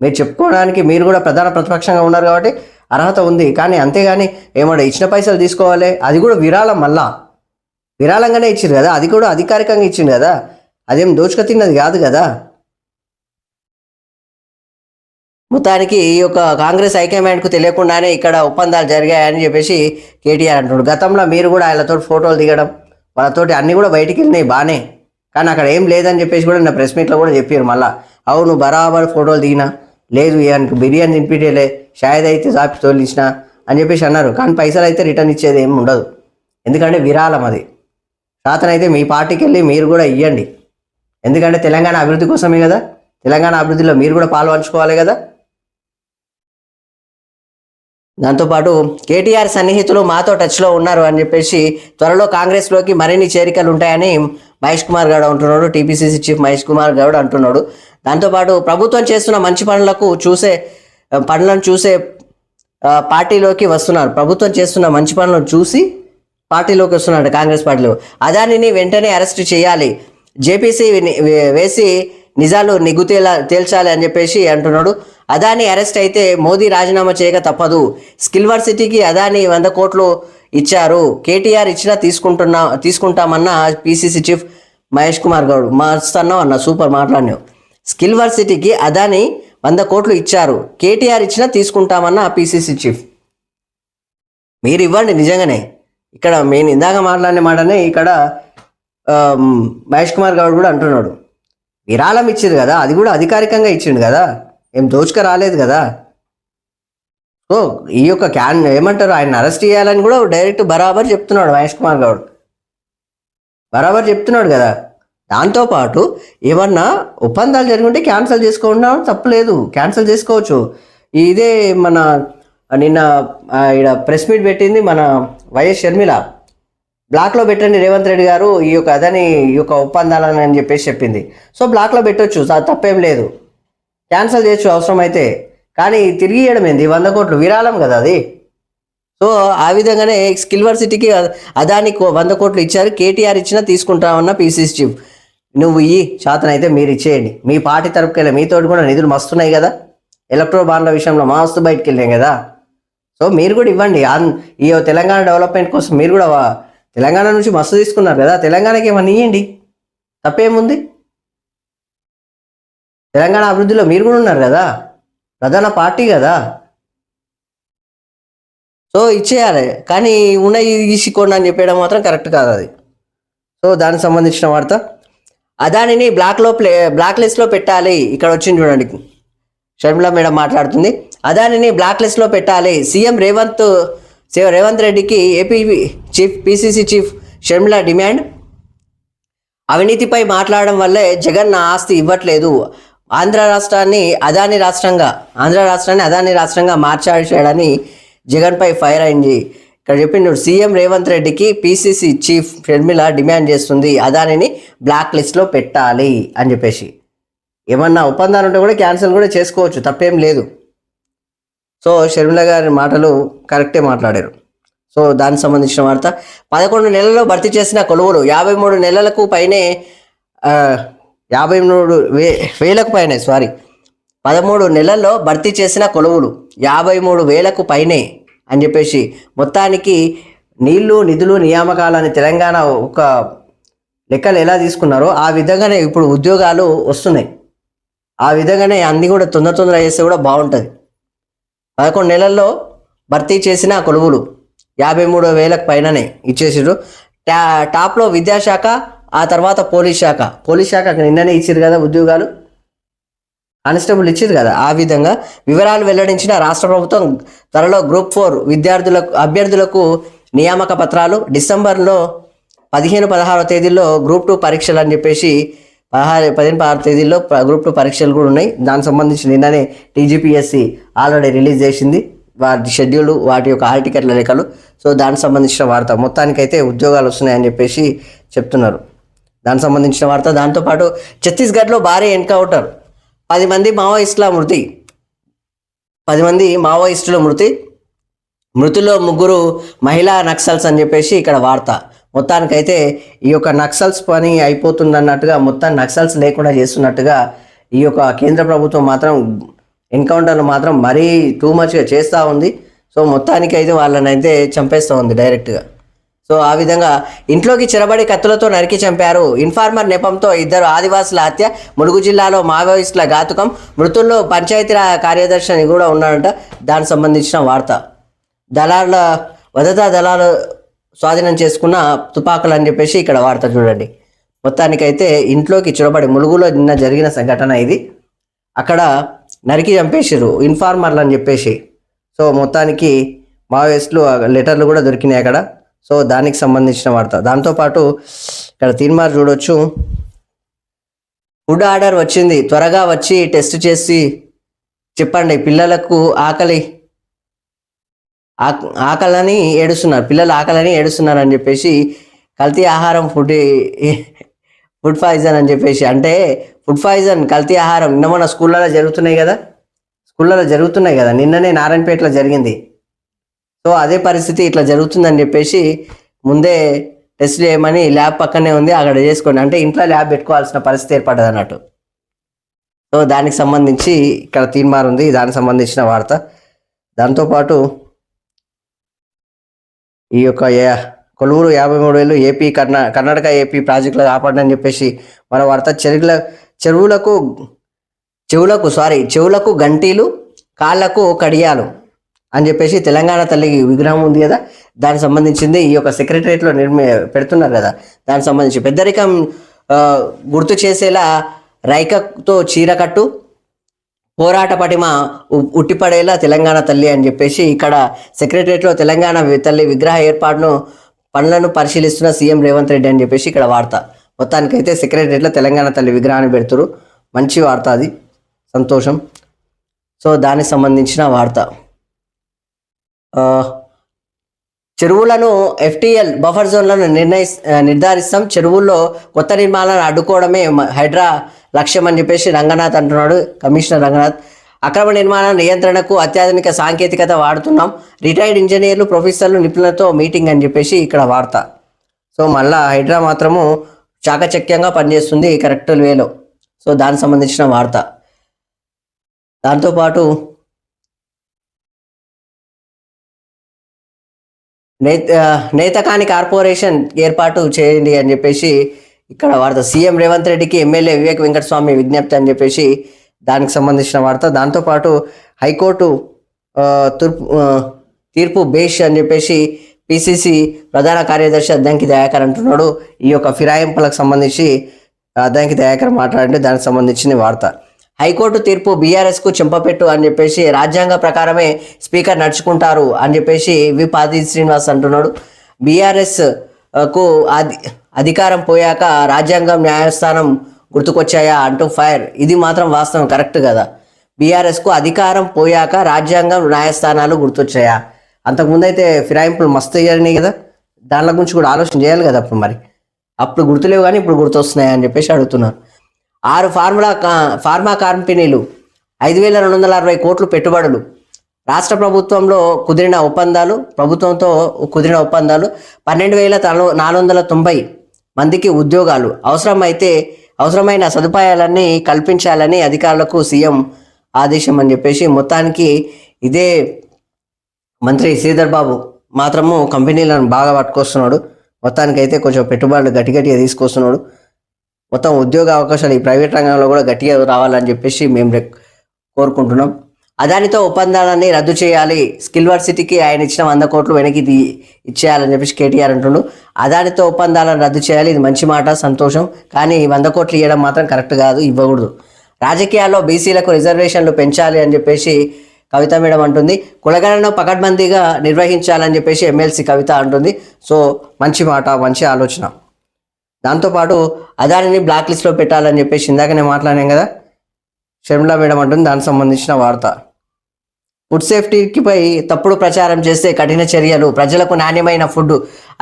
మీరు చెప్పుకోవడానికి మీరు కూడా ప్రధాన ప్రతిపక్షంగా ఉన్నారు కాబట్టి అర్హత ఉంది. కానీ అంతేగాని ఏమన్నా ఇచ్చిన పైసలు తీసుకోవాలి, అది కూడా విరాళం, మళ్ళా విరాళంగానే ఇచ్చింది కదా, అది కూడా అధికారికంగా ఇచ్చింది కదా, అదేం దోచుక తిన్నది కాదు కదా. మొత్తానికి ఈ యొక్క కాంగ్రెస్ హైకమాండ్కు తెలియకుండానే ఇక్కడ ఒప్పందాలు జరిగాయని చెప్పేసి కేటీఆర్ అంటున్నాడు. గతంలో మీరు కూడా వాళ్ళతో ఫోటోలు దిగడం, వాళ్ళతోటి అన్నీ కూడా బయటికి వెళ్ళినాయి బాగానే, కానీ అక్కడ ఏం లేదని చెప్పేసి కూడా నా ప్రెస్ మీట్లో కూడా చెప్పారు. మళ్ళీ అవును బరాబర్ ఫోటోలు దిగినా, లేదు ఆయనకు బిర్యానీ తినిపించలే, షాయద్ అయితే సాపి తోలించిన అని చెప్పేసి అన్నారు. కానీ పైసలు అయితే రిటర్న్ ఇచ్చేది ఏమి ఉండదు, ఎందుకంటే విరాళం అది. శాతనైతే మీ పార్టీకి వెళ్ళి మీరు కూడా ఇవ్వండి, ఎందుకంటే తెలంగాణ అభివృద్ధి కోసమే కదా. తెలంగాణ అభివృద్ధిలో మీరు కూడా పాల్పంచుకోవాలి కదా. దాంతోపాటు కేటీఆర్ సన్నిహితులు మాతో టచ్లో ఉన్నారు అని చెప్పేసి త్వరలో కాంగ్రెస్లోకి మరిన్ని చేరికలు ఉంటాయని మహేష్ కుమార్ గౌడ్ అంటున్నాడు. టీపీసీసీ చీఫ్ మహేష్ కుమార్ గౌడ్ అంటున్నాడు. దాంతోపాటు ప్రభుత్వం చేస్తున్న మంచి పనులను చూసే పార్టీలోకి వస్తున్నారు. ప్రభుత్వం చేస్తున్న మంచి పనులను చూసి పార్టీలోకి వస్తున్నాడు కాంగ్రెస్ పార్టీలో. అదానిని వెంటనే అరెస్ట్ చేయాలి, జేపీసీ వేసి నిజాలు తేల్చాలి అని చెప్పేసి అంటున్నాడు. అదాని అరెస్ట్ అయితే మోదీ రాజీనామా చేయక తప్పదు. స్కిల్ వర్సిటీకి అదాని 100 కోట్లు ఇచ్చారు, కేటీఆర్ ఇచ్చినా తీసుకుంటామన్న పీసీసీ చీఫ్ మహేష్ కుమార్ గౌడ్. మాట్లాడినావు అన్న, సూపర్ మాట్లాడినావు. స్కిల్ వర్సిటీకి అదాని 100 కోట్లు ఇచ్చారు, కేటీఆర్ ఇచ్చినా తీసుకుంటామన్న పీసీసీ చీఫ్. మీరు ఇవ్వండి నిజంగానే. ఇక్కడ నేను ఇందాక మాట్లాడిన మాటనే ఇక్కడ మహేష్ కుమార్ గౌడ్ కూడా అంటున్నాడు. విరాళం ఇచ్చింది కదా, అది కూడా అధికారికంగా ఇచ్చిండు కదా, ఏం దోచుక రాలేదు కదా. సో ఈ యొక్క ఏమంటారు, ఆయన అరెస్ట్ చేయాలని కూడా డైరెక్ట్ బరాబర్ చెప్తున్నాడు మహేష్ కుమార్ గౌడ్, బరాబర్ చెప్తున్నాడు కదా. దాంతోపాటు ఏమన్నా ఒప్పందాలు జరుగుంటే క్యాన్సిల్ చేసుకోకుండా తప్పలేదు, క్యాన్సిల్ చేసుకోవచ్చు. ఇదే మన నిన్న ఇక్కడ ప్రెస్ మీట్ పెట్టింది మన వైఎస్ షర్మిల, బ్లాక్లో పెట్టండి రేవంత్ రెడ్డి గారు ఈ యొక్క అదని ఈ యొక్క ఒప్పందాలని అని చెప్పేసి చెప్పింది. సో బ్లాక్లో పెట్టొచ్చు, తప్పేం లేదు, క్యాన్సిల్ చేయొచ్చు అవసరమైతే. కానీ తిరిగి ఇవ్వడం ఏంది? 100 కోట్లు విరాళం కదా అది. సో ఆ విధంగానే స్కిల్ వర్సిటీకి అదానికి 100 కోట్లు ఇచ్చారు, కేటీఆర్ ఇచ్చినా తీసుకుంటామన్న పీసీసీ చీఫ్. నువ్వు శాతనైతే మీరు ఇచ్చేయండి, మీ పార్టీ తరపుకెళ్ళి మీతోటి కూడా నిధులు మస్తున్నాయి కదా, ఎలక్ట్రో బాండ్ల విషయంలో మస్తు బయటకు వెళ్ళాం కదా. సో మీరు కూడా ఇవ్వండి. ఈ తెలంగాణ డెవలప్మెంట్ కోసం మీరు కూడా తెలంగాణ నుంచి మస్తు తీసుకున్నారు కదా, తెలంగాణకి ఏమన్నా ఇవ్వండి, తప్పేముంది. తెలంగాణ అభివృద్ధిలో మీరు కూడా ఉన్నారు కదా, ప్రధాన పార్టీ కదా. సో ఇచ్చేయాలి, కానీ ఉన్నాయి తీసుకోండి అని చెప్పేయడం మాత్రం కరెక్ట్ కాదు అది. సో దానికి సంబంధించిన వార్త. అదానిని బ్లాక్ లిస్ట్లో పెట్టాలి. ఇక్కడ వచ్చింది చూడండి, షర్మిల మేడం మాట్లాడుతుంది. అదానిని బ్లాక్ లిస్ట్లో పెట్టాలి, సీఎం రేవంత్ రెడ్డికి AP PCC chief Sharmila demand. అవినీతిపై మాట్లాడడం వల్లే జగన్ నా ఆస్తి ఇవ్వట్లేదు, ఆంధ్ర రాష్ట్రాన్ని అదాని రాష్ట్రంగా మార్చాడని జగన్పై ఫైర్ అయింది. ఇక్కడ చెప్పిండు సీఎం రేవంత్ రెడ్డికి పీసీసీ చీఫ్ షర్మిల డిమాండ్ చేస్తుంది, అదానిని బ్లాక్ లిస్ట్లో పెట్టాలి అని చెప్పేసి. ఏమన్నా ఒప్పందాలు ఉంటే కూడా క్యాన్సిల్ కూడా చేసుకోవచ్చు, తప్పేం లేదు. సో షర్మిల గారి మాటలు కరెక్టే మాట్లాడారు. సో దానికి సంబంధించిన వార్త. 11 నెలల్లో భర్తీ చేసిన కొలువులు 53 నెలలకు పైనే 53,000కు పైనే 13 నెలల్లో భర్తీ చేసిన కొలువులు 53,000కు పైనే అని చెప్పేసి మొత్తానికి నీళ్లు నిధులు నియామకాలని తెలంగాణ ఒక లెక్కలు ఎలా తీసుకున్నారో ఆ విధంగానే ఇప్పుడు ఉద్యోగాలు వస్తున్నాయి. ఆ విధంగానే అన్నీ కూడా తొందర చేస్తే కూడా బాగుంటుంది. 11 నెలల్లో భర్తీ చేసిన కొలువులు 53,000కు పైననే ఇచ్చేసారు. టాప్లో విద్యాశాఖ, ఆ తర్వాత పోలీస్ శాఖ నిన్ననే ఇచ్చారు కదా ఉద్యోగాలు, కానిస్టేబుల్ ఇచ్చారు కదా. ఆ విధంగా వివరాలు వెల్లడించిన రాష్ట్ర ప్రభుత్వం త్వరలో గ్రూప్ 4 అభ్యర్థులకు నియామక పత్రాలు. డిసెంబర్లో 15-16 తేదీల్లో గ్రూప్ 2 పరీక్షలు అని చెప్పేసి 15-16 తేదీల్లో గ్రూప్ 2 పరీక్షలు కూడా ఉన్నాయి. దానికి సంబంధించి నిన్ననే TGPSC ఆల్రెడీ రిలీజ్ చేసింది వాటి షెడ్యూల్, వాటి యొక్క హాల్ టికెట్ల లెక్కలు. సో దానికి సంబంధించిన వార్త మొత్తానికైతే ఉద్యోగాలు వస్తున్నాయని చెప్పేసి చెప్తున్నారు. దానికి సంబంధించిన వార్త. దాంతోపాటు ఛత్తీస్గఢ్లో భారీ ఎన్కౌంటర్, 10 మంది మావోయిస్టుల మృతి, మృతుల్లో 3 మహిళా నక్సల్స్ అని చెప్పేసి ఇక్కడ వార్త. మొత్తానికైతే ఈ యొక్క నక్సల్స్ పని అయిపోతుందన్నట్టుగా, మొత్తం నక్సల్స్ లేకుండా చేస్తున్నట్టుగా ఈ యొక్క కేంద్ర ప్రభుత్వం మాత్రం ఎన్కౌంటర్లు మాత్రం మరీ టూ మచ్గా చేస్తూ ఉంది. సో మొత్తానికి అయితే వాళ్ళని అయితే చంపేస్తూ ఉంది డైరెక్ట్గా. సో ఆ విధంగా ఇంట్లోకి చెరబడి కత్తులతో నరికి చంపారు. ఇన్ఫార్మర్ నెపంతో 2 ఆదివాసుల హత్య. ములుగు జిల్లాలో మావోయిస్టుల ఘాతుకం. మృతుల్లో పంచాయతీ కార్యదర్శి అని కూడా ఉన్నాడంట. దానికి సంబంధించిన వార్త. దళాలు స్వాధీనం చేసుకున్న తుపాకులు అని చెప్పేసి ఇక్కడ వార్త చూడండి. మొత్తానికైతే ఇంట్లోకి చొరబడి, ములుగులో నిన్న జరిగిన సంఘటన ఇది. అక్కడ నరికి చంపేసారు ఇన్ఫార్మర్లు అని చెప్పేసి. సో మొత్తానికి మావోయిస్టులు లెటర్లు కూడా దొరికినాయి అక్కడ. సో దానికి సంబంధించిన వార్త. దాంతోపాటు ఇక్కడ తీన్మార్ చూడొచ్చు. ఫుడ్ ఆర్డర్ వచ్చింది, త్వరగా వచ్చి టెస్ట్ చేసి చెప్పండి. పిల్లలకు ఆకలని ఏడుస్తున్నారు, పిల్లలు ఆకలని ఏడుస్తున్నారు అని చెప్పేసి కల్తీ ఆహారం ఫుడ్ పాయిజన్ అని చెప్పేసి. అంటే ఫుడ్ పాయిజన్, కల్తీ ఆహారం నిన్న స్కూళ్ళలో జరుగుతున్నాయి కదా. నిన్ననే నారాయణపేటలో జరిగింది. సో అదే పరిస్థితి ఇట్లా జరుగుతుందని చెప్పేసి ముందే టెస్ట్ చేయమని, ల్యాబ్ పక్కనే ఉంది అక్కడ చేసుకోండి అంటే ఇంట్లో ల్యాబ్ పెట్టుకోవాల్సిన పరిస్థితి ఏర్పడ్డది అన్నట్టు. సో దానికి సంబంధించి ఇక్కడ తీర్మానం ఉంది, దానికి సంబంధించిన వార్త. దాంతోపాటు ఈ యొక్క కొలువురు 53,000 ఏపీ కర్ణాటక ఏపీ ప్రాజెక్టులు కాపాడని చెప్పేసి మన వార్త. చెవులకు గంటీలు, కాళ్లకు కడియాలు అని చెప్పేసి తెలంగాణ తల్లి విగ్రహం ఉంది కదా, దానికి సంబంధించింది ఈ యొక్క సెక్రటరియట్లో పెడుతున్నారు కదా. దానికి సంబంధించి పెద్దరికం గుర్తు చేసేలా రైకతో చీరకట్టు, పోరాట పటిమ ఉట్టిపడేలా తెలంగాణ తల్లి అని చెప్పేసి ఇక్కడ సెక్రటరియట్లో తెలంగాణ తల్లి విగ్రహ ఏర్పాటును పనులను పరిశీలిస్తున్న సీఎం రేవంత్ రెడ్డి అని చెప్పేసి ఇక్కడ వార్త. మొత్తానికైతే సెక్రటరియట్లో తెలంగాణ తల్లి విగ్రహాన్ని పెడుతురు. మంచి వార్త, అది సంతోషం. సో దానికి సంబంధించిన వార్త. చెరువులను FTL బఫర్ జోన్లను నిర్ధారిస్తాం. చెరువుల్లో కొత్త నిర్మాణాలను అడ్డుకోవడమే హైడ్రా లక్ష్యం అని చెప్పేసి రంగనాథ్ అంటున్నాడు, కమిషనర్ రంగనాథ్. అక్రమ నిర్మాణ నియంత్రణకు అత్యాధునిక సాంకేతికత వాడుతున్నాం. రిటైర్డ్ ఇంజనీర్లు, ప్రొఫెసర్లు, నిపుణులతో మీటింగ్ అని చెప్పేసి ఇక్కడ వార్త. సో మళ్ళా హైడ్రా మాత్రము చాకచక్యంగా పనిచేస్తుంది కరెక్ట్ వేలో. సో దానికి సంబంధించిన వార్త. దాంతోపాటు నేతకాని కార్పొరేషన్ ఏర్పాటు చేయండి అని చెప్పేసి ఇక్కడ వార్త. సీఎం రేవంత్ రెడ్డికి ఎమ్మెల్యే వివేక్ వెంకటస్వామి విజ్ఞప్తి అని చెప్పేసి దానికి సంబంధించిన వార్త. దాంతోపాటు హైకోర్టు తీర్పు బేష్ అని చెప్పేసి PCC ప్రధాన కార్యదర్శి అద్దంకి దయాకర్ అంటున్నాడు. ఈ యొక్క ఫిరాయింపులకు సంబంధించి అద్దంకి దయాకర్ మాట్లాడండి, దానికి సంబంధించిన వార్త. హైకోర్టు తీర్పు బీఆర్ఎస్కు చెంపపెట్టు అని చెప్పేసి, రాజ్యాంగ ప్రకారమే స్పీకర్ నడుచుకుంటారు అని చెప్పేసి పాది శ్రీనివాస్ అంటున్నాడు. బీఆర్ఎస్కు అధికారం పోయాక రాజ్యాంగం న్యాయస్థానం గుర్తుకొచ్చాయా అంటూ ఫైర్. ఇది మాత్రం వాస్తవం, కరెక్ట్ కదా. బీఆర్ఎస్కు అధికారం పోయాక రాజ్యాంగం న్యాయస్థానాలు గుర్తొచ్చాయా? అంతకుముందు అయితే ఫిరాయింపులు మస్తు జరిగినాయి కదా, దానిల గురించి కూడా ఆలోచన చేయాలి కదా. అప్పుడు గుర్తులేవు కానీ ఇప్పుడు గుర్తొస్తున్నాయి అని చెప్పేసి అడుగుతున్నారు. 6 ఫార్మా కంపెనీలు, 5,260 కోట్లు పెట్టుబడులు. రాష్ట్ర ప్రభుత్వంతో కుదిరిన ఒప్పందాలు 12,490 మందికి ఉద్యోగాలు. అవసరమైన సదుపాయాలన్నీ కల్పించాలని అధికారులకు సీఎం ఆదేశం అని చెప్పేసి మొత్తానికి ఇదే మంత్రి శ్రీధర్ బాబు మాత్రము కంపెనీలను బాగా పట్టుకొస్తున్నాడు. మొత్తానికి అయితే కొంచెం పెట్టుబడులు గట్టిగా తీసుకొస్తున్నాడు. మొత్తం ఉద్యోగ అవకాశాలు ఈ ప్రైవేట్ రంగంలో కూడా గట్టిగా రావాలని చెప్పేసి మేము కోరుకుంటున్నాం. అదానితో ఒప్పందాలని రద్దు చేయాలి, స్కిల్ వర్సిటీకి ఆయన ఇచ్చిన 100 కోట్లు వెనక్కి ఇచ్చేయాలని చెప్పేసి కేటీఆర్ అంటుండు. అదానితో ఒప్పందాలను రద్దు చేయాలి, ఇది మంచి మాట, సంతోషం. కానీ 100 కోట్లు ఇవ్వడం మాత్రం కరెక్ట్ కాదు, ఇవ్వకూడదు. రాజకీయాల్లో బీసీలకు రిజర్వేషన్లు పెంచాలి అని చెప్పేసి కవిత మేడం అంటుంది. కులగణను పకడ్బందీగా నిర్వహించాలని చెప్పేసి ఎమ్మెల్సీ కవిత అంటుంది. సో మంచి మాట, మంచి ఆలోచన. దాంతోపాటు అదానిని బ్లాక్ లిస్ట్లో పెట్టాలని చెప్పేసి ఇందాకనే మాట్లాడాం కదా, షర్మిలా మేడం అంటుంది. దానికి సంబంధించిన వార్త. ఫుడ్ సేఫ్టీపై తప్పుడు ప్రచారం చేస్తే కఠిన చర్యలు, ప్రజలకు నాణ్యమైన ఫుడ్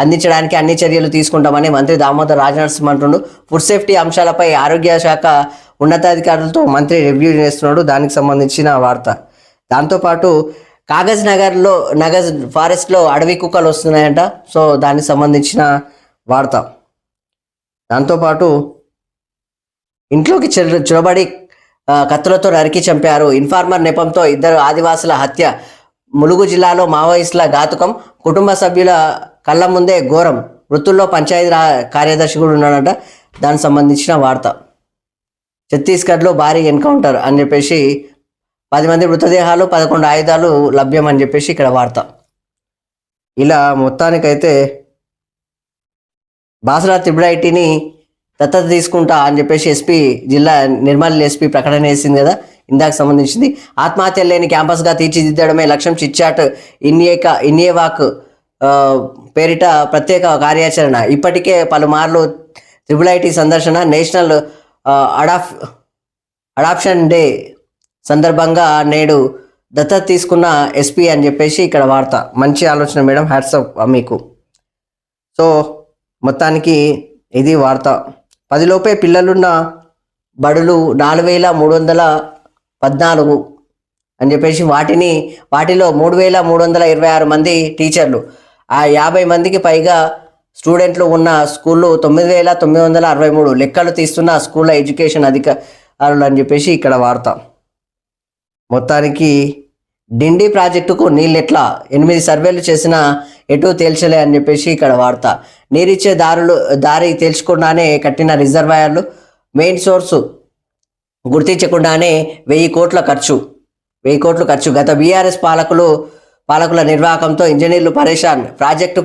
అందించడానికి అన్ని చర్యలు తీసుకుంటామని మంత్రి దామోదర్ రాజనరసింహ అంటుండు. ఫుడ్ సేఫ్టీ అంశాలపై ఆరోగ్య శాఖ ఉన్నతాధికారులతో మంత్రి రివ్యూ చేస్తున్నాడు. దానికి సంబంధించిన వార్త. దాంతోపాటు కాగజ్ ఫారెస్ట్లో అడవి కుక్కలు వస్తున్నాయంట. సో దానికి సంబంధించిన వార్త. దాంతోపాటు ఇంట్లోకి చొరబడి కత్తులతో నరికి చంపారు, ఇన్ఫార్మర్ నెపంతో 2 ఆదివాసుల హత్య, ములుగు జిల్లాలో మావోయిస్టుల ఘాతుకం, కుటుంబ సభ్యుల కళ్ళ ముందే ఘోరం, వృత్తుల్లో పంచాయతీ కార్యదర్శి కూడా ఉన్నాడంట. దానికి సంబంధించిన వార్త. ఛత్తీస్గఢ్లో భారీ ఎన్కౌంటర్ అని చెప్పేసి 10 మంది మృతదేహాలు, 11 ఆయుధాలు లభ్యం అని చెప్పేసి ఇక్కడ వార్త. ఇలా మొత్తానికైతే బాసరా త్రిపురైటీని దత్తత తీసుకుంటా అని చెప్పేసి ఎస్పీ జిల్లా నిర్మల్ ఎస్పీ ప్రకటన చేసింది కదా, ఇందాక సంబంధించింది. ఆత్మహత్యలు లేని క్యాంపస్గా తీర్చిదిద్దడమే లక్ష్యం, చిట్చాట్ ఇన్యేవాక్ పేరిట ప్రత్యేక కార్యాచరణ. ఇప్పటికే పలుమార్లు త్రిపురైటీ సందర్శన. నేషనల్ అడాప్షన్ డే సందర్భంగా నేడు దత్తత తీసుకున్న ఎస్పీ అని చెప్పేసి ఇక్కడ వార్త. మంచి ఆలోచన మేడం, హ్యాట్సాప్ మీకు. సో మొత్తానికి ఇది వార్త. 10 లోపే పిల్లలున్న బడులు 4314 అని చెప్పేసి వాటిలో 3326 మంది టీచర్లు, 50 మందికి పైగా స్టూడెంట్లు ఉన్న స్కూళ్ళు 9963 లెక్కలు తీస్తున్న స్కూళ్ళ ఎడ్యుకేషన్ అధికారులు అని చెప్పేసి ఇక్కడ వార్త. మొత్తానికి డిండి ప్రాజెక్టుకు నీళ్ళెట్లా 8 సర్వేలు చేసినా ఎటు తేల్చలే అని చెప్పేసి ఇక్కడ వార్త. నీరిచ్చే దారి తేల్చకుండానే కట్టిన రిజర్వాయర్లు, మెయిన్ సోర్సు గుర్తించకుండానే 1000 కోట్ల ఖర్చు. గత బీఆర్ఎస్ పాలకుల నిర్వాహకంతో ఇంజనీర్లు పరేషాన్. ప్రాజెక్టు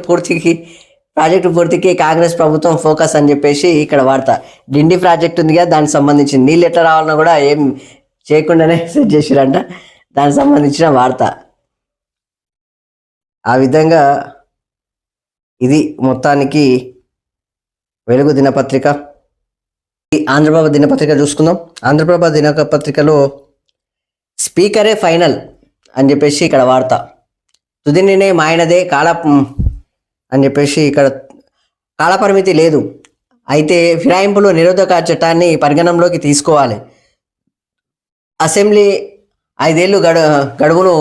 పూర్తికి కాంగ్రెస్ ప్రభుత్వం ఫోకస్ అని చెప్పేసి ఇక్కడ వార్త. డిండి ప్రాజెక్ట్ ఉంది కదా, దానికి సంబంధించి నీళ్ళు ఎట్లా రావాలన్నా కూడా ఏం చేయకుండానే సెట్ చేసిరంట. దానికి సంబంధించిన వార్త. ఆ విధంగా ఇది మొత్తానికి వెలుగు దినపత్రిక. ఈ ఆంధ్రప్రభ దినపత్రిక చూసుకుందాం. ఆంధ్రప్రభ దినపత్రికలో స్పీకరే ఫైనల్ అని చెప్పేసి ఇక్కడ వార్త. తుది నిర్ణయం ఆయనదే, అని చెప్పేసి ఇక్కడ కాలపరిమితి లేదు, అయితే ఫిరాయింపులు నిరోధక చట్టాన్ని పరిగణనలోకి తీసుకోవాలి. అసెంబ్లీ 5 ఏళ్ళు గడువును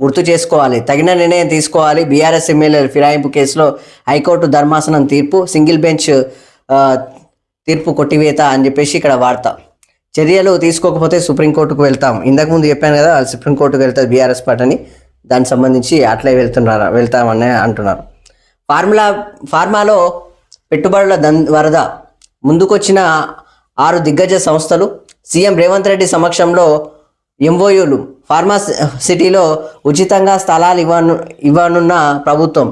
గుర్తు చేసుకోవాలి, తగిన నిర్ణయం తీసుకోవాలి. బీఆర్ఎస్ ఎమ్మెల్యేల ఫిరాయింపు కేసులో హైకోర్టు ధర్మాసనం తీర్పు, సింగిల్ బెంచ్ తీర్పు కొట్టివేత అని చెప్పేసి ఇక్కడ వార్త. చర్యలు తీసుకోకపోతే సుప్రీంకోర్టుకు వెళ్తాం. ఇంతకుముందు చెప్పాను కదా, సుప్రీంకోర్టుకు వెళ్తారు బీఆర్ఎస్ పార్టీని, దానికి సంబంధించి అట్లే వెళ్తామని అంటున్నారు. ఫార్మాలో పెట్టుబడుల వరద, ముందుకొచ్చిన 6 దిగ్గజ సంస్థలు, సీఎం రేవంత్ రెడ్డి సమక్షంలో ఎంఓయూలు, ఫార్మా సిటీలో ఉచితంగా స్థలాలు ఇవ్వనున్న ప్రభుత్వం,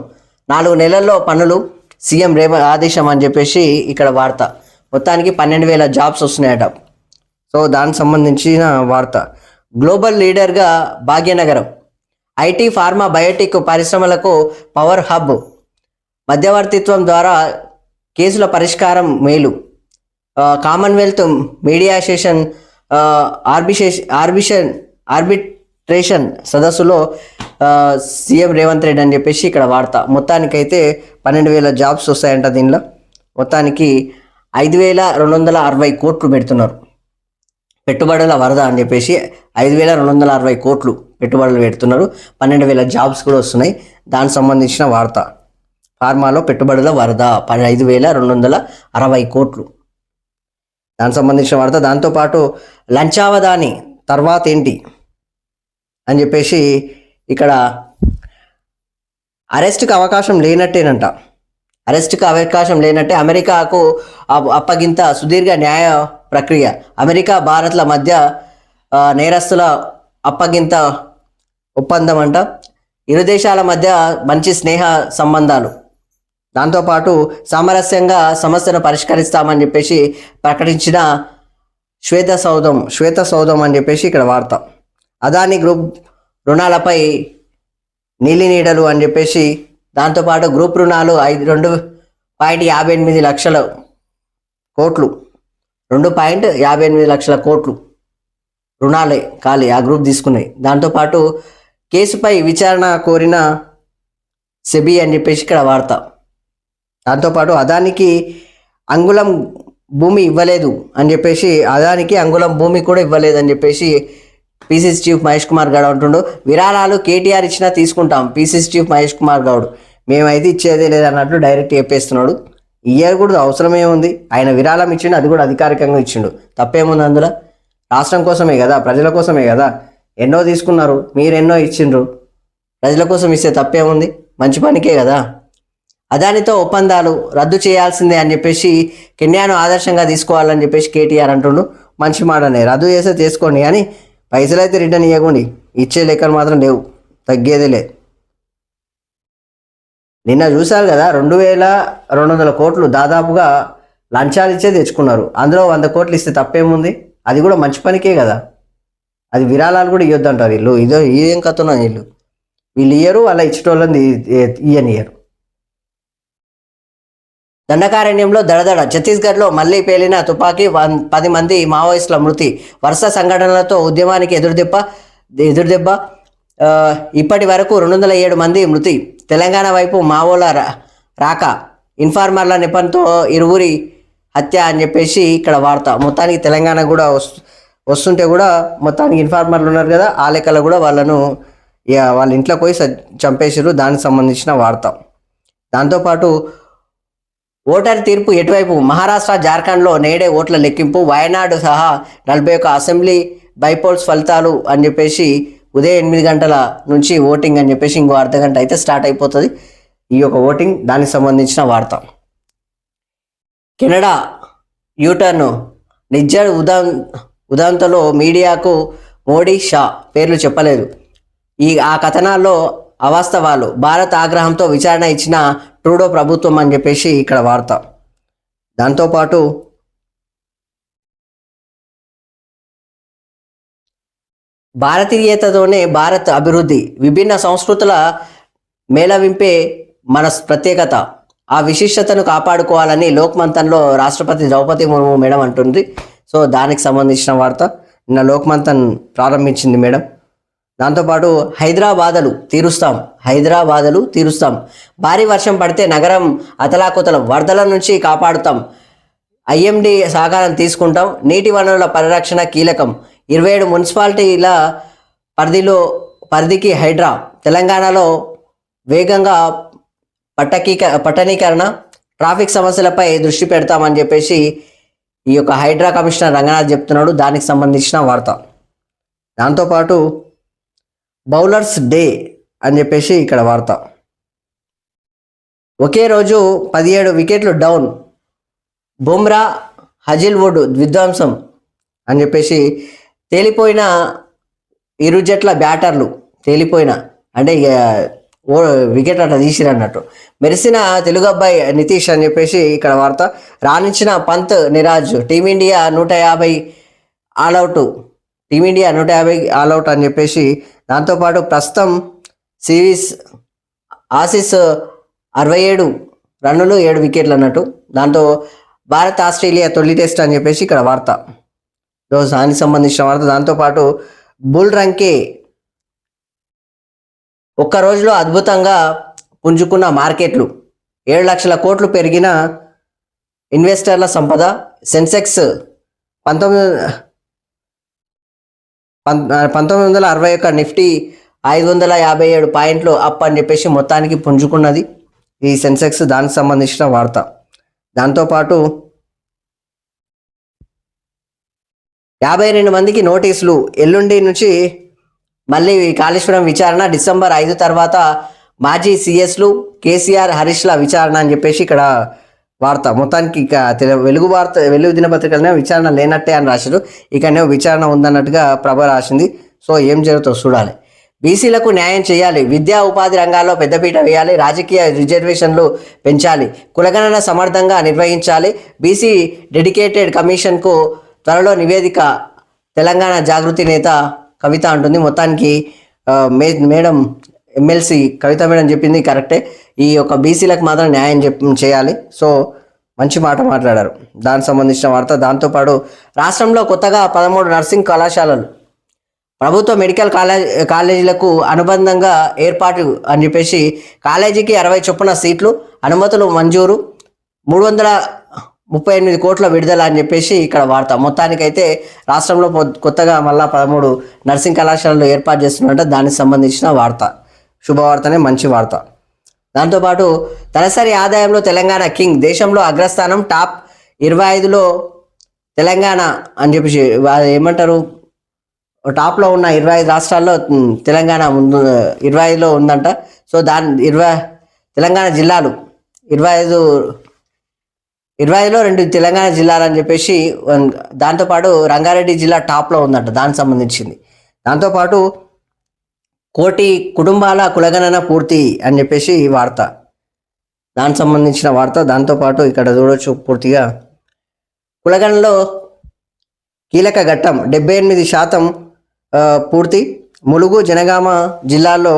4 నెలల్లో పనులు, సీఎం రేవంత్ ఆదేశం అని చెప్పేసి ఇక్కడ వార్త. మొత్తానికి 12,000 జాబ్స్ వస్తున్నాయట. సో దానికి సంబంధించిన వార్త. గ్లోబల్ లీడర్గా భాగ్యనగరం, ఐటీ, ఫార్మా, బయోటెక్ పరిశ్రమలకు పవర్ హబ్, మధ్యవర్తిత్వం ద్వారా కేసుల పరిష్కారం మేలు, కామన్వెల్త్ మీడియేషన్ ఆర్బిట్రేషన్ సదస్సులో సీఎం రేవంత్ రెడ్డి అని చెప్పేసి ఇక్కడ వార్త. మొత్తానికైతే 12,000 జాబ్స్ వస్తాయంట. దీనిలో మొత్తానికి 5,260 కోట్లు పెడుతున్నారు. పెట్టుబడుల వరద అని చెప్పేసి 5,260 కోట్లు పెట్టుబడులు పెడుతున్నారు. 12,000 జాబ్స్ కూడా వస్తున్నాయి. దానికి సంబంధించిన వార్త. ఫార్మాలో పెట్టుబడుల వరద 5,260 కోట్లు, దానికి సంబంధించిన వార్త. దాంతోపాటు లంచావధాని తర్వాత ఏంటి, అని చెప్పేసి ఇక్కడ అరెస్ట్కి అవకాశం లేనట్టేనంట. అరెస్ట్కి అవకాశం లేనట్టే అమెరికాకు అప్పగింత సుదీర్ఘ న్యాయ ప్రక్రియ. అమెరికా భారత్ల మధ్య నేరస్తుల అప్పగింత ఒప్పందం అంట. ఇరు దేశాల మధ్య మంచి స్నేహ సంబంధాలు, దాంతోపాటు సామరస్యంగా సమస్యను పరిష్కరిస్తామని చెప్పేసి ప్రకటించిన శ్వేతసౌధం అని చెప్పేసి ఇక్కడ వార్త. అదాని గ్రూప్ రుణాలపై నీలినీడలు అని చెప్పేసి, దాంతోపాటు గ్రూప్ రుణాలు 2.58 లక్షల కోట్లు 2.58 లక్షల కోట్లు రుణాలే ఖాళీ ఆ గ్రూప్ తీసుకున్నాయి. దాంతోపాటు కేసుపై విచారణ కోరిన సెబీ అని చెప్పేసి ఇక్కడ వార్త. దాంతోపాటు అదానికి అంగుళం భూమి ఇవ్వలేదు అని చెప్పేసి, అదానికి అంగుళం భూమి కూడా ఇవ్వలేదు అని చెప్పేసి పీసీసీ చీఫ్ మహేష్ కుమార్ గౌడ్ అంటుండు. విరాళాలు కేటీఆర్ ఇచ్చినా తీసుకుంటాం పీసీసీ చీఫ్ మహేష్ కుమార్ గౌడ్, మేమైతే ఇచ్చేదే లేదన్నట్లు డైరెక్ట్ చెప్పేస్తున్నాడు. ఇయ్యారు కూడా అవసరమే ఉంది, ఆయన విరాళం ఇచ్చిండు, అది కూడా అధికారికంగా ఇచ్చిండు, తప్పేముంది అందులో? రాష్ట్రం కోసమే కదా, ప్రజల కోసమే కదా, ఎన్నో తీసుకున్నారు, మీరెన్నో ఇచ్చిండ్రు, ప్రజల కోసం ఇస్తే తప్పేముంది, మంచి పనికే కదా. అదానితో ఒప్పందాలు రద్దు చేయాల్సిందే అని చెప్పేసి కెన్యాను ఆదర్శంగా తీసుకోవాలని చెప్పేసి కేటీఆర్ అంటుండు. మంచి మాటనే, రద్దు చేస్తే తీసుకోండి కానీ పైసలు అయితే రిటర్న్ ఇవ్వకండి, ఇచ్చే లెక్కలు మాత్రం లేవు, తగ్గేదే లేదు. నిన్న చూశారు కదా 2,200 కోట్లు దాదాపుగా లంచాలు ఇచ్చే తెచ్చుకున్నారు. అందులో 100 కోట్లు ఇస్తే తప్పేముంది, అది కూడా మంచి పనికే కదా. అది విరాళాలు కూడా ఇవ్వద్దంటారు వీళ్ళు, ఏం కథనో వీళ్ళు ఇయ్యరు, అలా ఇచ్చేటోళ్ళని ఇయ్యనియ్యరు. దండకారణ్యంలో దడదడ, ఛత్తీస్గఢ్లో మళ్లీ పేలిన తుపాకీ, 10 మంది మావోయిస్టుల మృతి, వరుస సంఘటనలతో ఉద్యమానికి ఎదురుదెబ్బ. ఇప్పటి వరకు 207 మంది మృతి. తెలంగాణ వైపు మావోల రాక, ఇన్ఫార్మర్ల నెపంతో ఇరువురి హత్య అని చెప్పేసి ఇక్కడ వార్త. మొత్తానికి తెలంగాణ కూడా వస్తుంటే కూడా మొత్తానికి ఇన్ఫార్మర్లు ఉన్నారు కదా, ఆ లెక్కలో కూడా వాళ్ళను వాళ్ళ ఇంట్లోకి పోయి చంపేసారు, దానికి సంబంధించిన వార్త. దాంతోపాటు ఓటర్ తీర్పు ఎటువైపు, మహారాష్ట్ర జార్ఖండ్లో నేడే ఓట్ల లెక్కింపు, వయనాడు సహా 41 అసెంబ్లీ బైపోల్స్ ఫలితాలు అని చెప్పేసి ఉదయం 8 గంటల నుంచి ఓటింగ్ అని చెప్పేసి ఇంకో అర్ధగంట అయితే స్టార్ట్ అయిపోతుంది ఈ యొక్క ఓటింగ్, దానికి సంబంధించిన వార్త. కెనడా యూటర్న్ నిజ్జర్ ఉదంతలో మీడియాకు మోడీ, షా పేర్లు చెప్పలేదు. ఆ కథనాల్లో అవాస్తవాలు, భారత్ ఆగ్రహంతో విచారణ ఇచ్చిన ట్రూడో ప్రభుత్వం అని చెప్పేసి ఇక్కడ వార్త. దాంతోపాటు భారతీయతతోనే భారత్ అభివృద్ధి, విభిన్న సంస్కృతుల మేళవింపే మన ప్రత్యేకత, ఆ విశిష్టతను కాపాడుకోవాలని లోక్ మంథన్లో రాష్ట్రపతి ద్రౌపది ముర్ము మేడం అంటుంది. సో దానికి సంబంధించిన వార్త. నిన్న లోక్ మంథన్ ప్రారంభించింది మేడం. దాంతోపాటు హైదరాబాదులు తీరుస్తాం, భారీ వర్షం పడితే నగరం అతలాకుతలం, వరదల నుంచి కాపాడుతాం, ఐఎండి సహకారం తీసుకుంటాం, నీటి వనరుల పరిరక్షణ కీలకం, 27 మున్సిపాలిటీల పరిధికి హైడ్రా, తెలంగాణలో వేగంగా పట్టణీకరణ, ట్రాఫిక్ సమస్యలపై దృష్టి పెడతామని చెప్పేసి ఈ యొక్క హైడ్రా కమిషనర్ రంగనాథ్ చెప్తున్నాడు, దానికి సంబంధించిన వార్త. దాంతోపాటు బౌలర్స్ డే అని చెప్పేసి ఇక్కడ వార్త. ఒకే రోజు 17 వికెట్లు డౌన్, బుమ్రా, హజిల్వుడ్ విధ్వంసం అని చెప్పేసి తేలిపోయిన ఇరు జట్ల బ్యాటర్లు, అంటే వికెట్ అట్లా తీసిరన్నట్టు. మెరిసిన తెలుగు అబ్బాయి నితీష్ అని చెప్పేసి ఇక్కడ వార్త. రాణించిన పంత్, నిరాజ్, టీమిండియా 150 ఆల్అవుట్ అని చెప్పేసి. దాంతోపాటు ప్రస్తుతం సిరీస్ ఆసీస్ 67 రన్నులు 7 వికెట్లు అన్నట్టు. దాంతో భారత్ ఆస్ట్రేలియా తొలి టెస్ట్ అని చెప్పేసి ఇక్కడ వార్త, దానికి సంబంధించిన వార్త. దాంతోపాటు బుల్ రంకే ఒక్క రోజులో అద్భుతంగా పుంజుకున్న మార్కెట్లు, 7 లక్షల కోట్లు పెరిగిన ఇన్వెస్టర్ల సంపద, సెన్సెక్స్ 1961, నిఫ్టీ 557 పాయింట్లు అప్ అని చెప్పేసి మొత్తానికి పుంజుకున్నది ఈ సెన్సెక్స్, దానికి సంబంధించిన వార్త. దాంతోపాటు 52 మందికి నోటీసులు, ఎల్లుండి నుంచి మళ్ళీ కాళేశ్వరం విచారణ డిసెంబర్ 5 తర్వాత మాజీ సిఎస్లు కేసీఆర్ హరీష్ల విచారణ అని చెప్పేసి ఇక్కడ వార్త. మొత్తానికి ఇక వెలుగు దినపత్రికలనే విచారణ లేనట్టే అని రాశారు. ఇకనే విచారణ ఉందన్నట్టుగా ప్రభ రాసింది. సో ఏం జరుగుతుందో చూడాలి. బీసీలకు న్యాయం చేయాలి, విద్యా ఉపాధి రంగాల్లో పెద్దపీట వేయాలి, రాజకీయ రిజర్వేషన్లు పెంచాలి, కులగణన సమర్థంగా నిర్వహించాలి, బీసీ డెడికేటెడ్ కమిషన్కు త్వరలో నివేదిక, తెలంగాణ జాగృతి నేత కవిత అంటుంది. మొత్తానికి మేడం ఎమ్మెల్సీ కవిత మేడం చెప్పింది కరెక్టే. ఈ యొక్క బీసీలకు మాత్రం న్యాయం చేయాలి. సో మంచి మాట మాట్లాడారు. దానికి సంబంధించిన వార్త. దాంతోపాటు రాష్ట్రంలో కొత్తగా 13 నర్సింగ్ కళాశాలలు ప్రభుత్వ మెడికల్ కాలేజీలకు అనుబంధంగా ఏర్పాటు అని చెప్పేసి కాలేజీకి 60 చొప్పున సీట్లు, అనుమతులు మంజూరు, 338 కోట్ల విడుదల అని చెప్పేసి ఇక్కడ వార్త. మొత్తానికైతే రాష్ట్రంలో కొత్తగా మళ్ళా 13 నర్సింగ్ కళాశాలలు ఏర్పాటు చేస్తున్నట్టు దానికి సంబంధించిన వార్త. శుభవార్తనే, మంచి వార్త. దాంతోపాటు తలసరి ఆదాయంలో తెలంగాణ కింగ్, దేశంలో అగ్రస్థానం, టాప్ 25లో తెలంగాణ అని చెప్పేసి ఏమంటారు, టాప్లో ఉన్న 25 రాష్ట్రాల్లో తెలంగాణ ముందు 25లో ఉందంట. సో తెలంగాణ జిల్లాలు 25లో 2 తెలంగాణ జిల్లాలు అని చెప్పేసి, దాంతోపాటు రంగారెడ్డి జిల్లా టాప్లో ఉందంట దానికి సంబంధించింది. దాంతోపాటు 1 కోటి కుటుంబాల కులగణన పూర్తి అని చెప్పేసి వార్త, దానికి సంబంధించిన వార్త. దాంతోపాటు ఇక్కడ చూడొచ్చు పూర్తిగా కులగణనలో కీలక ఘట్టం, 78% పూర్తి, ములుగు జనగామ జిల్లాల్లో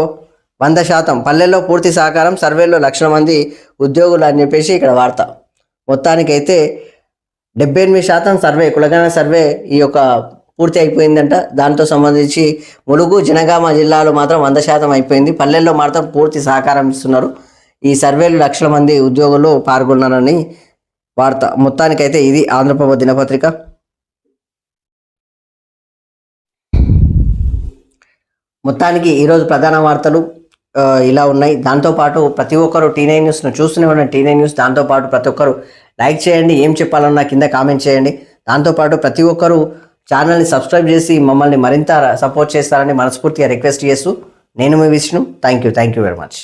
100%, పల్లెల్లో పూర్తి సహకారం, సర్వేలో లక్షల మంది ఉద్యోగులు అని చెప్పేసి ఇక్కడ వార్త. మొత్తానికైతే 78% సర్వే, కులగణన సర్వే ఈ యొక్క పూర్తి అయిపోయిందంట. దాంతో సంబంధించి ములుగు జనగామ జిల్లాలో మాత్రం 100% అయిపోయింది, పల్లెల్లో మాత్రం పూర్తి సహకారం ఇస్తున్నారు. ఈ సర్వేలు లక్షల మంది ఉద్యోగులు పాల్గొన్నారని వార్త. మొత్తానికైతే ఇది ఆంధ్రప్రభ దినపత్రిక. మొత్తానికి ఈరోజు ప్రధాన వార్తలు ఇలా ఉన్నాయి. దాంతోపాటు ప్రతి ఒక్కరు T9 న్యూస్ను చూస్తూనే ఉన్న T9 న్యూస్. దాంతోపాటు ప్రతి ఒక్కరు లైక్ చేయండి, ఏం చెప్పాలన్నా కింద కామెంట్ చేయండి. దాంతోపాటు ప్రతి ఒక్కరు ఛానల్ని సబ్స్క్రైబ్ చేసి మమ్మల్ని మరింత సపోర్ట్ చేస్తారని మనస్ఫూర్తిగా రిక్వెస్ట్ చేస్తూ నేను మీ Vishnu. Thank you very much.